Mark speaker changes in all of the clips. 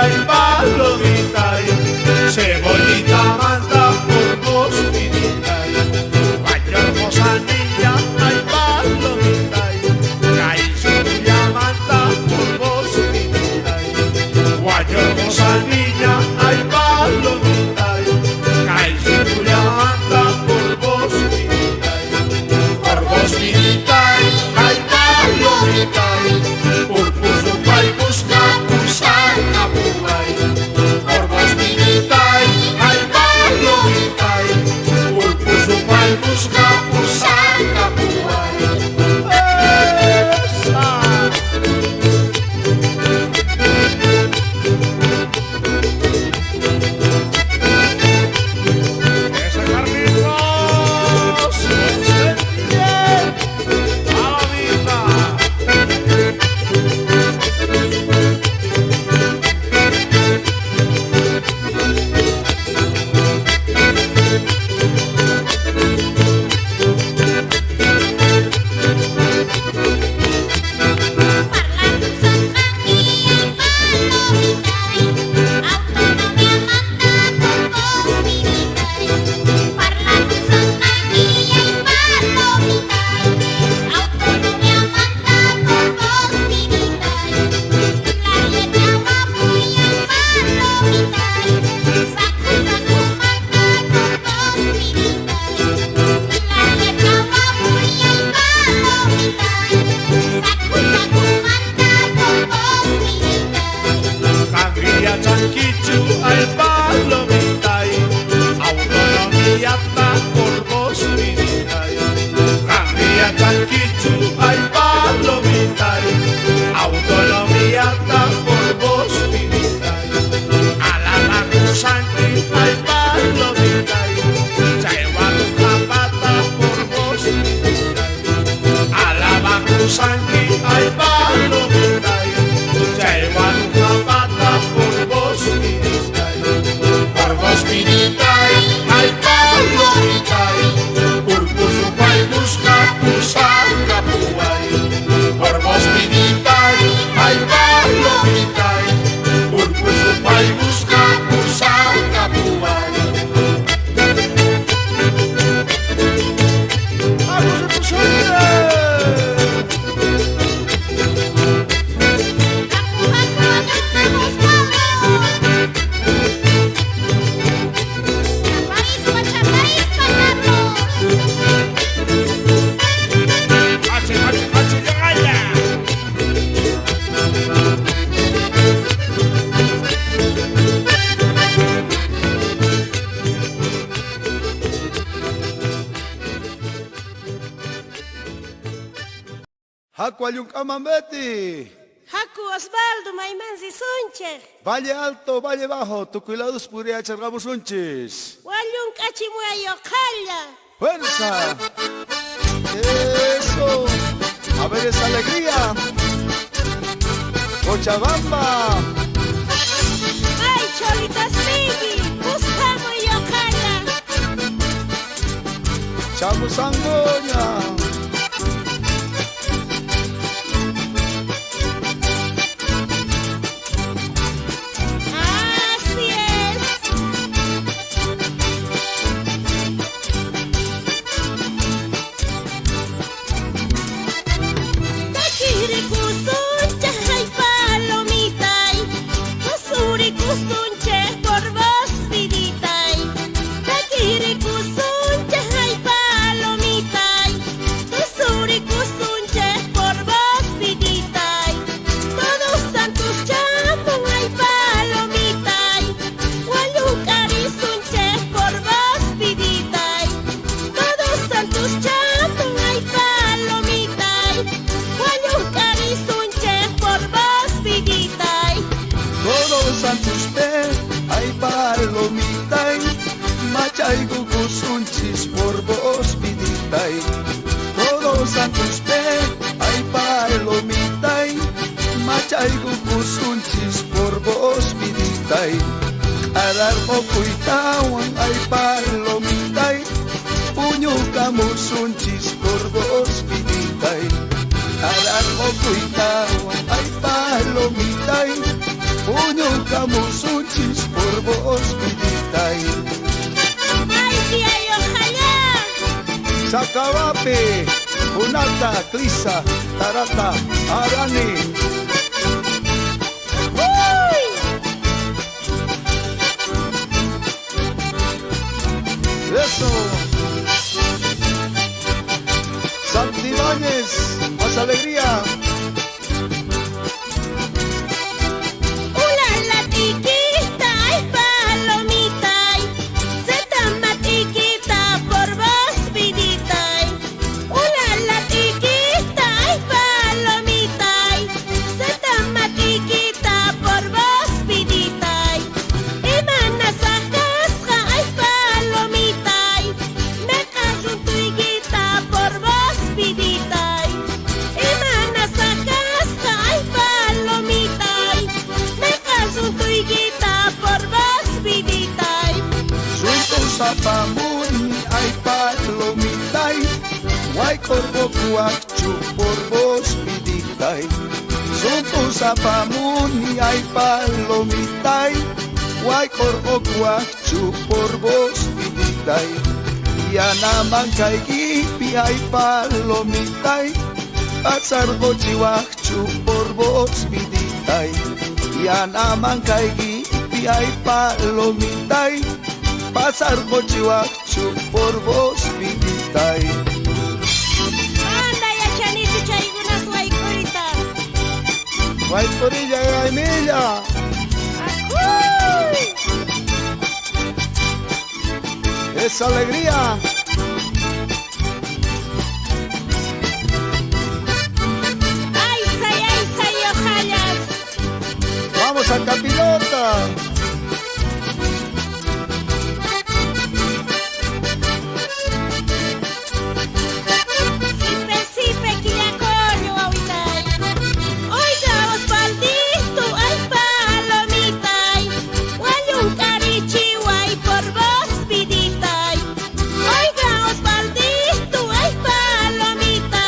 Speaker 1: ay palomita, cebollita manda por vos, vidita. Guayo hermosa niña, ay palomita, caizilla manda por vos, vidita. Guayo hermosa niña, ay palomita, caizilla manda por vos, vidita. Por vos, vidita, ay palomita, por puso pay busca usar capubay. Por vos, vidita, ay palomita, por puso pay busca usar capubay. Ese Carlitos, bien, palomita. Cangria chanquichu ay palomita, autonomía ta por vos vidita. Cangria chanquichu ay palomita, autonomía ta por vos vidita. Alabacusanti ay palomita, Chayhuanucapata por vos vidita. Alabacusanti ay palomita, Chayhuanucapata por vos vidita. Por vos vidita, ay palomita, por puso pay busca usar capubay. Por vos vidita, ay palomita, por puso pay busca usar capubay. ¡Vamos a
Speaker 2: Hakuayunk amambeti.
Speaker 3: Haku Osvaldo Maimanzi Suncher.
Speaker 2: Valle alto, valle bajo, tucuilados puria chargamos unchis.
Speaker 3: Wallun Kachimuayo Kalla.
Speaker 2: ¡Fuerza! ¡Eso! A ver esa alegría. Cochabamba.
Speaker 3: Ay, Cholitas Migi. Buscamos yo Kalla.
Speaker 2: Chamusangoña.
Speaker 3: Así es. Takiri kusuncha hay palomita, kusuri kusunche por vos vidita. Takiri kusuncha hay palomita, kusuri kusunche por vos vidita. Todos santos chamon hay palomita, walukari sunche por vos vidita. Todos santos chamon hay palomita, walukari sunche por vos vidita.
Speaker 2: Todos santos te ay palomita. Machay gugusunchis por vos vidita. Todos santos te ay palomita. Machay gugusunchis por vos vidita. Arar okuitawan ay palomita. Puño kamusunchis por vos vidita. Arar okuitawan ay palomita. Puño kamusunchis sunchis por vos, vidita.
Speaker 3: Ay, tía, y ojalá.
Speaker 2: Sacabape, Unata, Clisa, Tarata, Arani.
Speaker 3: Uy.
Speaker 2: Eso. Santibáñez, más alegría.
Speaker 3: Ula la tiquita, ay palomita, se tama tiquita por vos, vidita. Ula la tiquita, ay palomita, se tama tiquita por vos, vidita. Emana sacasca, ay palomita, me callo tu higuita por vos, vidita. Emana sacasca, ay palomita, me callo tu higuita por vos, vidita.
Speaker 2: Sunto sapamuni, ay palomitay. Guay corvo cuachu por vos, viditay. Sunto sapamuni, ay palomitay. Guay corvo cuachu por vos, viditay. Yanaman kaigipi, ay palomitay. Pasar gochiwachu por vos, viditay. Yanaman kaigipi, ay palomitay. Pasar gochiwachu por vos, viditay.
Speaker 3: Anda ya chanito chaigunas guaycurita.
Speaker 2: Guay corilla, gaimilla.
Speaker 3: ¡Acuy!
Speaker 2: Es alegría.
Speaker 3: Ay, say, ojallas.
Speaker 2: Vamos a Capilota.
Speaker 3: Sipe, que ya coño, ahorita. Oiga, Osvaldito, ay palomita, guay un carichihuay por vos, vidita. Oiga, Osvaldito, ay palomita,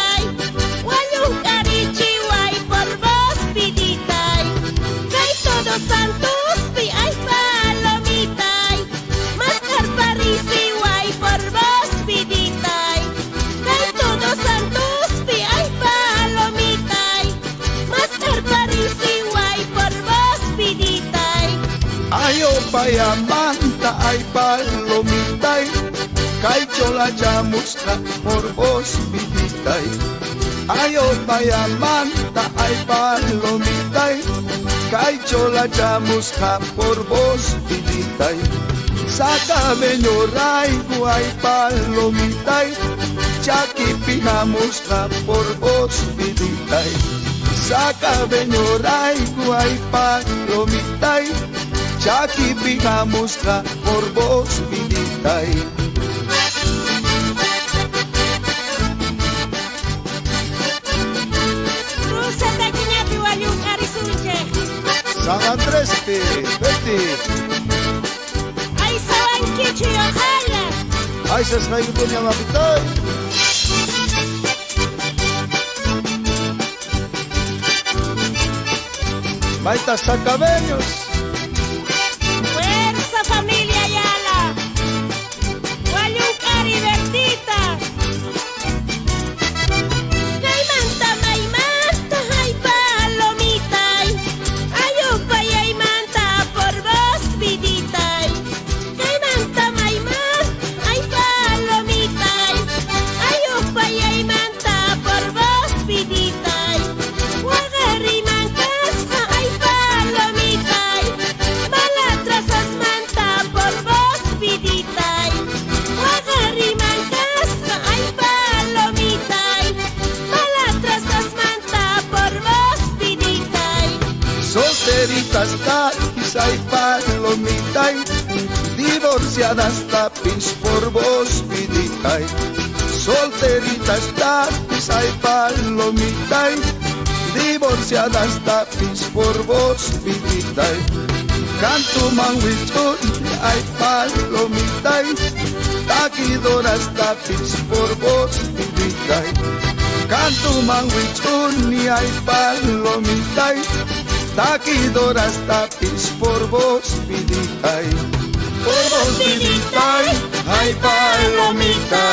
Speaker 3: guay un carichihuay por vos, vidita. Kay todos santos, ay palomita, más carparisi, guay por vos, vidita. Kay todos santos, ay palomita, más carparisi, guay por vos, vidita.
Speaker 2: Ay, opayamanta, ay palomitay. Caichola chamusca por vos, viditay. Ay, opayamanta, ay palomitay. Caichola chamusca por vos, viditay. Saca beñoraigo, ay palomitay. Chaki pijamusca por vos, viditay. Saca beñoraigo, ay palomitay. Chaki pijamusca por vos, viditay.
Speaker 3: Cruza taquiñapi, guay un carisunche.
Speaker 2: San Andrés, Betty.
Speaker 3: Ay, sabanquicho y ojalá.
Speaker 2: Ay, se está yendo mi amapitay. Maita sacabeños.
Speaker 3: Fuerza, familia Ayala. Guayucar y Bertita. Caimanta, maimanta, ay palomita. Ayupa y aymanta por vos, vidita. Caimanta, maimanta, ay palomita. Ayupa y aymanta por vos, vidita. Guagarrimancas, ay palomita. Balatras asmanta por vos, vidita. Guagarrimancas, ay palomita. Balatras asmanta por vos, vidita.
Speaker 2: Solteritas tapis, ay palomitay. Divorciadas tapis por vos, viditay. Solteritas tapis, ay palomitay. Divorciadas tapis por vos, viditay. Canto manhuichón, ay palomitay. Taquidoras tapis por vos, viditay. Canto manhuichón, ay palomitay. taquidoras tapis por vos, vidita. Por vos, vidita, ay palomita,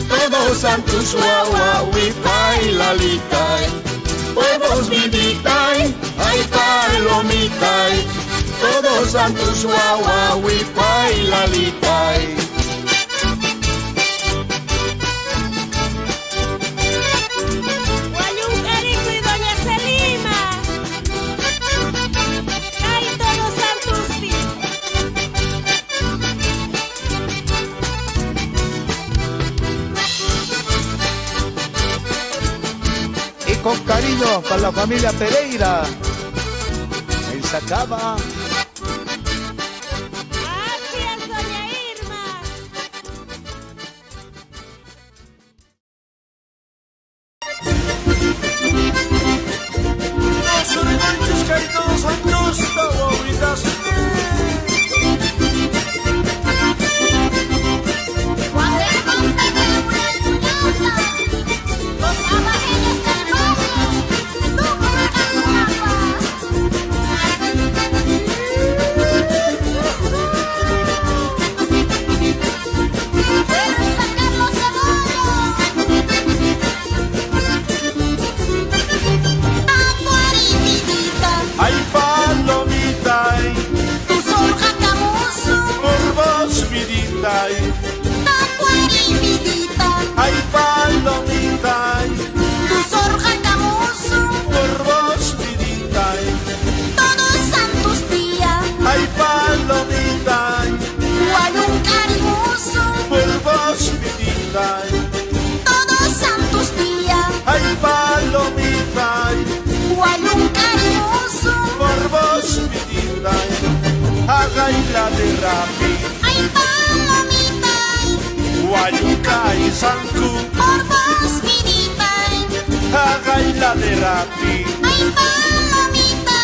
Speaker 2: todos santos guaguahuipa y lalita. Por vos, vidita, ay palomita, todos santos guaguahuipa y lalita.
Speaker 3: Guayuncarico y Doña Selima. Ay, todos santos días.
Speaker 2: Y con cariño para la familia Pereira. Ahí se acaba.
Speaker 3: Así es, Doña Irma.
Speaker 1: Los originales queridos santos, guaguitas.
Speaker 4: Cuando el monte quebra el puñata, los abajeños del barrio, tú colocando una paz. Quiero sacar los cebollos. Acuarimidita,
Speaker 1: Ay palomita,
Speaker 4: tu sorja camuso.
Speaker 1: por vos vidita.
Speaker 4: Acuarimidita,
Speaker 1: Ay palomita,
Speaker 4: tu sorja camuso.
Speaker 1: por vos vidita.
Speaker 4: Todos santos días,
Speaker 1: Ay palomita,
Speaker 4: guayun cariñoso.
Speaker 1: por vos vidita.
Speaker 4: Todos santos días,
Speaker 1: Ay palomita,
Speaker 4: guayun cariñoso.
Speaker 1: por vos vidita. Haga la de rapi,
Speaker 4: Ay palomita,
Speaker 1: guayuca y sancu.
Speaker 4: por vos vidita.
Speaker 1: Haga la de rapi,
Speaker 4: Ay palomita,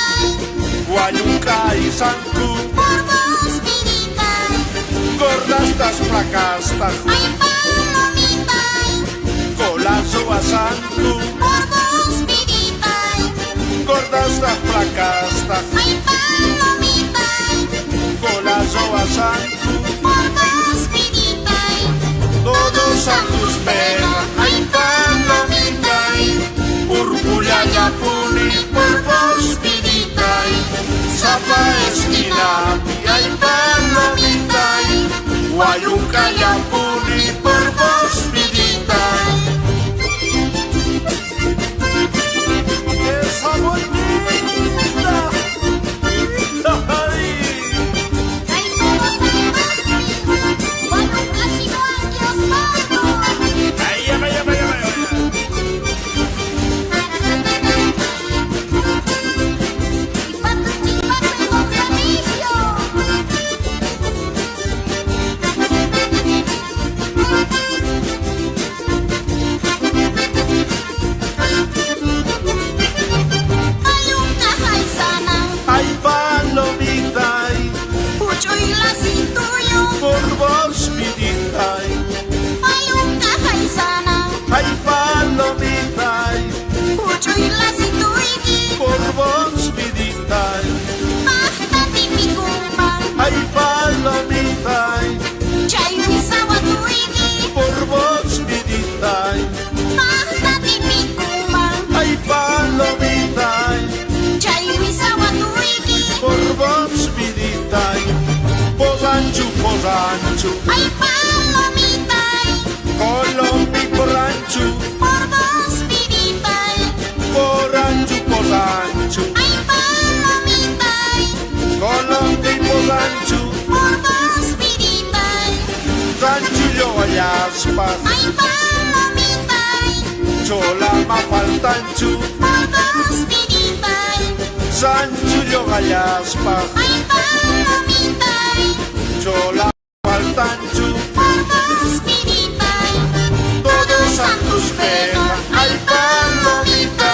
Speaker 1: guayuca y sancu.
Speaker 4: por vos vidita.
Speaker 1: Gordas tas placastas,
Speaker 4: Ay palomita,
Speaker 1: colazo a sancu.
Speaker 4: por vos vidita.
Speaker 1: Gordas tas placastas,
Speaker 4: Ay palomita,
Speaker 1: colazo a sancu.
Speaker 4: por vos vidita.
Speaker 1: Todos santos pega, ay palomita, purpura ya puni, por vos vidita. Zapa esquina, ay palomita, guayuca ya puni, por vos vidita. Esa bonita, ay.
Speaker 4: Ay todos santos días, guayun cachino aquí os mando.
Speaker 1: Ay, ya vaya, vaya, vaya.
Speaker 4: Y pato y con servicio. Hay un caja y sana,
Speaker 1: Ay palomita,
Speaker 4: pucho y lacituyo.
Speaker 1: por vos vidita.
Speaker 4: Hay un caja y sana,
Speaker 1: Ay palomita,
Speaker 4: pucho y lacituyo.
Speaker 1: por vos vidita.
Speaker 4: Basta tipicumba,
Speaker 1: Ay palomita,
Speaker 4: chay y saguatuigi.
Speaker 1: por vos vidita.
Speaker 4: Basta tipicumba,
Speaker 1: Ay palomita,
Speaker 4: chay y saguatuigi.
Speaker 1: por vos vidita. Posanchu, posanchu,
Speaker 4: Ay palomita,
Speaker 1: colombi poranchu,
Speaker 4: por vos vidita.
Speaker 1: poranchu, posanchu,
Speaker 4: Ay palomita,
Speaker 1: colombi posanchu,
Speaker 4: por vos vidita.
Speaker 1: ranchu yo ayaspas,
Speaker 4: Ay palomita,
Speaker 1: chola ma faltanchu,
Speaker 4: por vos vidita.
Speaker 1: sanchu yo ayaspas,
Speaker 4: Ay palomita,
Speaker 1: chola ma faltanchu.
Speaker 4: por vos vidita.
Speaker 1: Todos santos pega, ay palomita,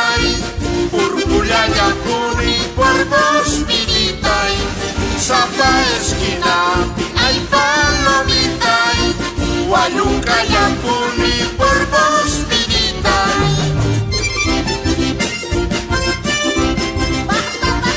Speaker 1: purpura ya puni, por vos vidita. Zapa esquina, ay palomita, guayuca ya puni, por vos vidita.
Speaker 4: Basta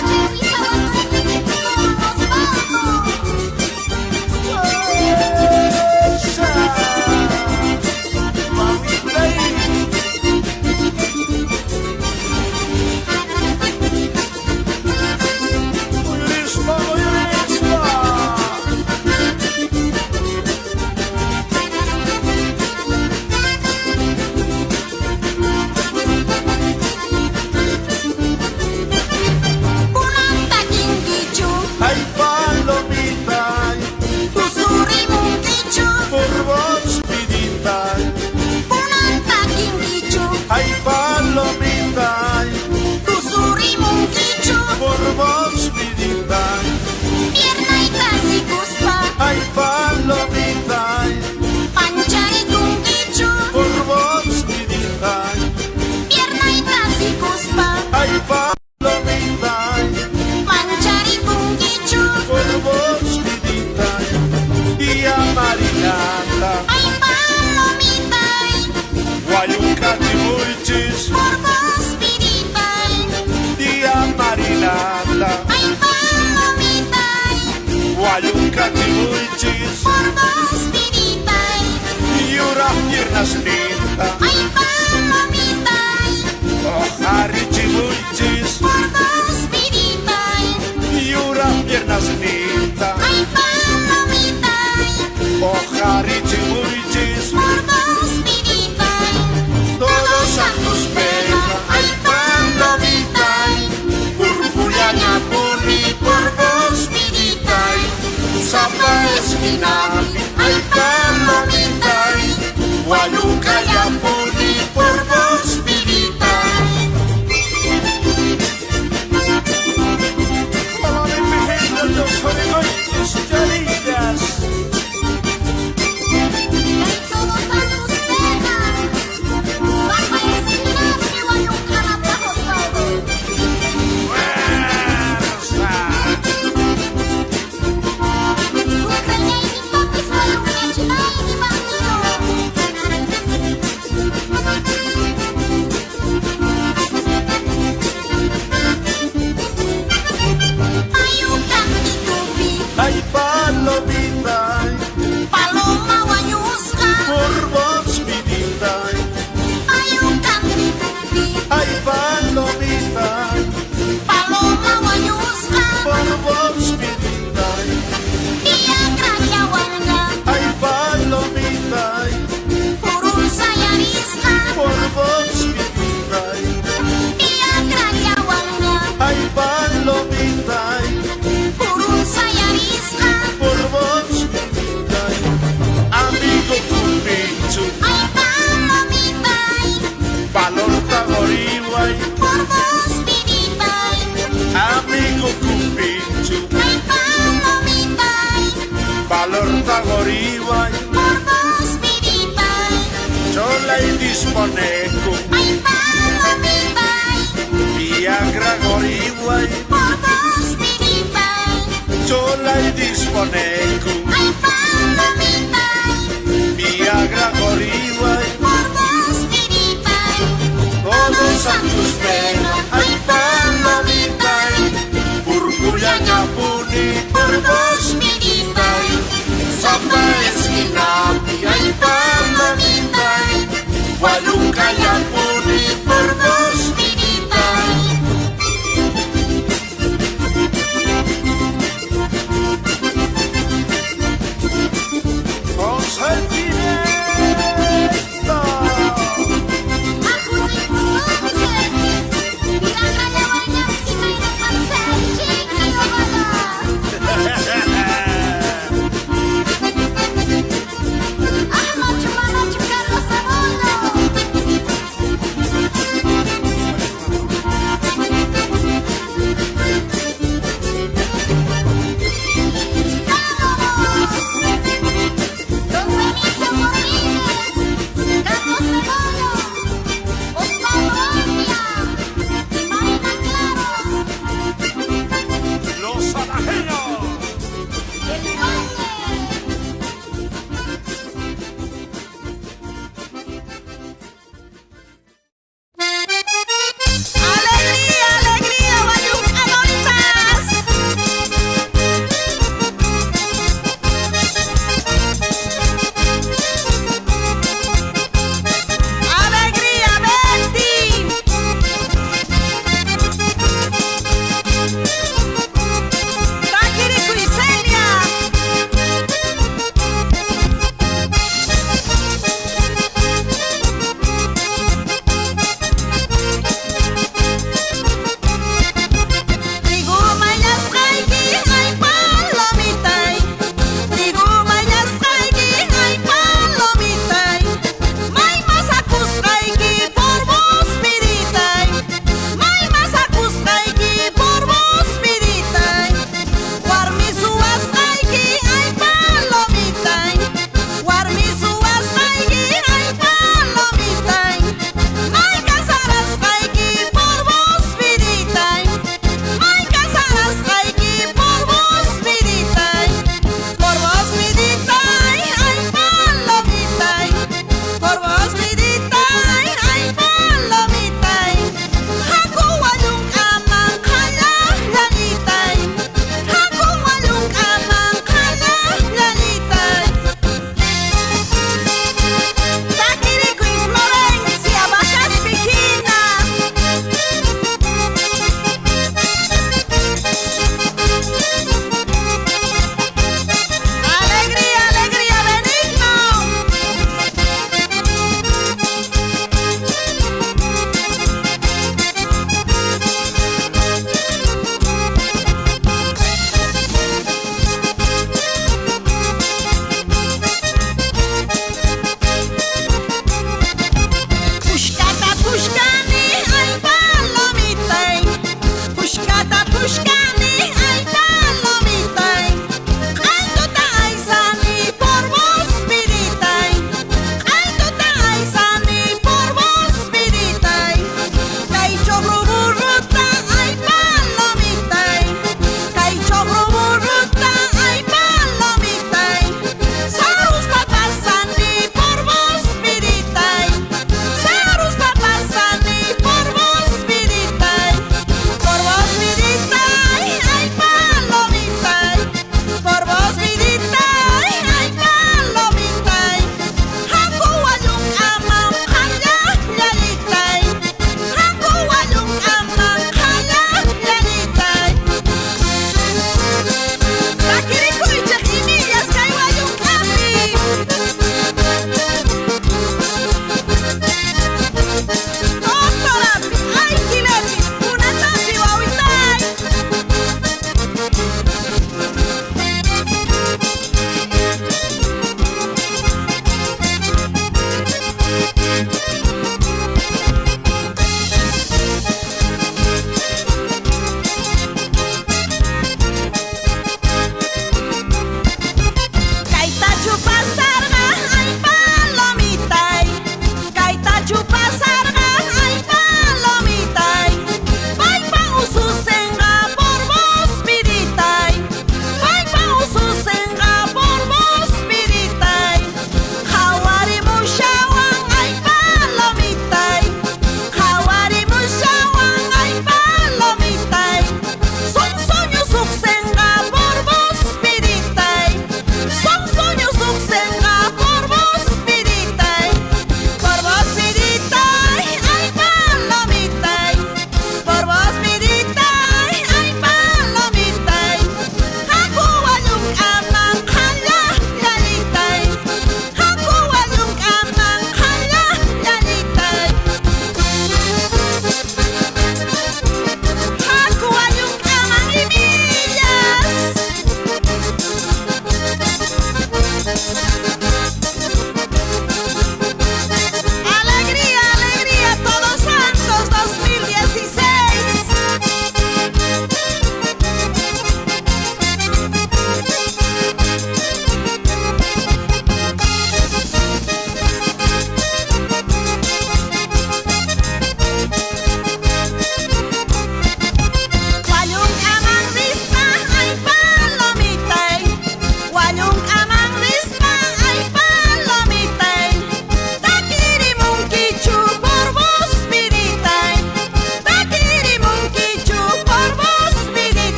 Speaker 1: piernas linda.
Speaker 4: Ay, palomita,
Speaker 1: Ojarichibuchis,
Speaker 4: por dos vidita.
Speaker 1: Yura piernas linda.
Speaker 4: Ay, palomita,
Speaker 1: Ojarichibuchis,
Speaker 4: por dos vidita.
Speaker 1: todos a tus pegas. Ay, palomita, Purpuriaña puni por vos vidita. Zapa esquinami, ay, palomita, Guayuca ya puni por vos vidita. Hola, mi pequeños, los jóvenes, chalitas.
Speaker 4: Todos a tus pegas. Zapa esquinami, Guayuca na plajos todos.
Speaker 1: Ay, palomita,
Speaker 4: Paloma guayusca,
Speaker 1: por vos vidita.
Speaker 4: hay un cantitupi.
Speaker 1: Ay, palomita,
Speaker 4: Paloma guayusca,
Speaker 1: por vos vidita.
Speaker 4: dia grayahuanga,
Speaker 1: Ay, palomita,
Speaker 4: purulsa yarisca,
Speaker 1: por vos vidita.
Speaker 4: dia grayahuanga,
Speaker 1: Ay, palomita,
Speaker 4: purulsa yarisca,
Speaker 1: por vos vidita. Amigo Cupichu,
Speaker 4: ay palomita,
Speaker 1: valor tagoriway.
Speaker 4: por vos vidita,
Speaker 1: Amigo Cupichu,
Speaker 4: ay palomita,
Speaker 1: valor tagoriway.
Speaker 4: por vos vidita,
Speaker 1: Yo la dispone.